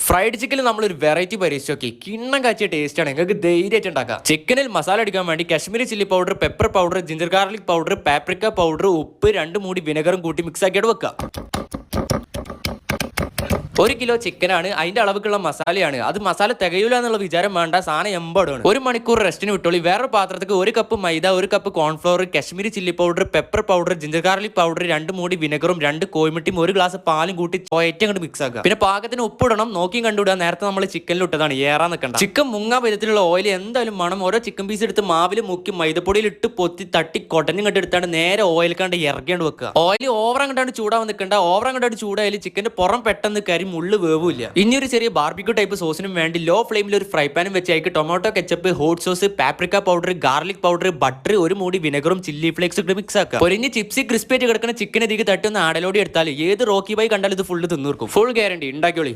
Fried ചിക്കനിൽ നമ്മളൊരു variety പരീക്ഷിച്ച് നോക്കി. കിണ്ണം കാച്ചിയ ടേസ്റ്റ് ആണ്. നിങ്ങൾക്ക് ധൈര്യമായിട്ട് ഉണ്ടാക്കാം. ചിക്കനിൽ മസാല അടിക്കാൻ വേണ്ടി Kashmiri chilli powder, pepper powder, ginger garlic powder, paprika powder, ഉപ്പ്, 2 മൂടി വിനെഗറും കൂട്ടി മിക്സ് ആക്കിയിട്ട് വെക്കുക. 1 കിലോ ചിക്കനാണ്, അതിന്റെ അളവുക്കുള്ള മസാലയാണ്. അത് മസാല തികയൂല എന്നുള്ള വിചാരം വേണ്ട, സാധനം എമ്പാടാണ്. 1 മണിക്കൂർ റെസ്റ്റിന് വിട്ടോളി. വേറെ പാത്രത്തേക്ക് 1 കപ്പ് മൈദ, 1 cup cornflour, Kashmiri chilli powder, pepper powder, ginger garlic powder, 2 മൂടി വിനെഗറും 2 കോഴിമുട്ടിയും 1 ഗ്ലാസ് പാലും കൂട്ടി ഏറ്റവും കണ്ട് മിക്സ് ആക്കുക. പിന്നെ പാകത്തിന് ഉപ്പിടണം, നോക്കിയും കണ്ടുവിടുക. നേരത്തെ നമ്മൾ ചിക്കനിൽ ഇട്ടതാണ്, ഏറാൻ നിൽക്കണ്ട. ചിക്കൻ മുങ്ങാ വിധത്തിലുള്ള ഓയിൽ എന്തായാലും വേണം. ഓരോ ചിക്കൻ പീസ് എടുത്ത് മാവിൽ മുക്കി മൈദപ്പൊടിയിൽ ഇട്ട് പൊത്തി തട്ടി കൊട്ടനും കണ്ട് എടുത്താണ്ട് നേരെ ഓയിൽ കണ്ട് ഇറക്കിയാണ്ട് വെക്കുക. ഓയിൽ ഓവർ അങ്ങോട്ടാണ് ചൂടാവാൻ നിൽക്കണ്ട. ഓവർ അങ്ങോട്ടാണ് ചൂടായാലും ചിക്കന്റെ പുറം പെട്ടെന്ന് കരി മുള്ളു വേവില്ല. ഇനി ഒരു ചെറിയ ബാർബിക്യൂ ടൈപ്പ് സോസിനും വേണ്ടി ലോ ഫ്ലെയിമിൽ ഒരു ഫ്രൈ പാനും വെച്ച് അതിലേക്ക് tomato ketchup, hot sauce, paprika powder, garlic powder, butter, 1 മൂടി വിനെഗറും ചില്ലി ഫ്ലേക്സ് ഇട്ട് മിക്സ് ആക്കുക. പൊരിഞ്ഞ് ചിപ്സി ക്രിസ്പി ആയിട്ട് കിടക്കുന്ന ചിക്കൻ ഇതിക്ക് തട്ടുന്ന ആടലോടി എടുത്താൽ ഏത് റോക്കി ബൈ കണ്ടാലും ഇത് ഫുള്ള് തിന്നൂർക്കും. Full guarantee. ഉണ്ടാക്കിയോളി.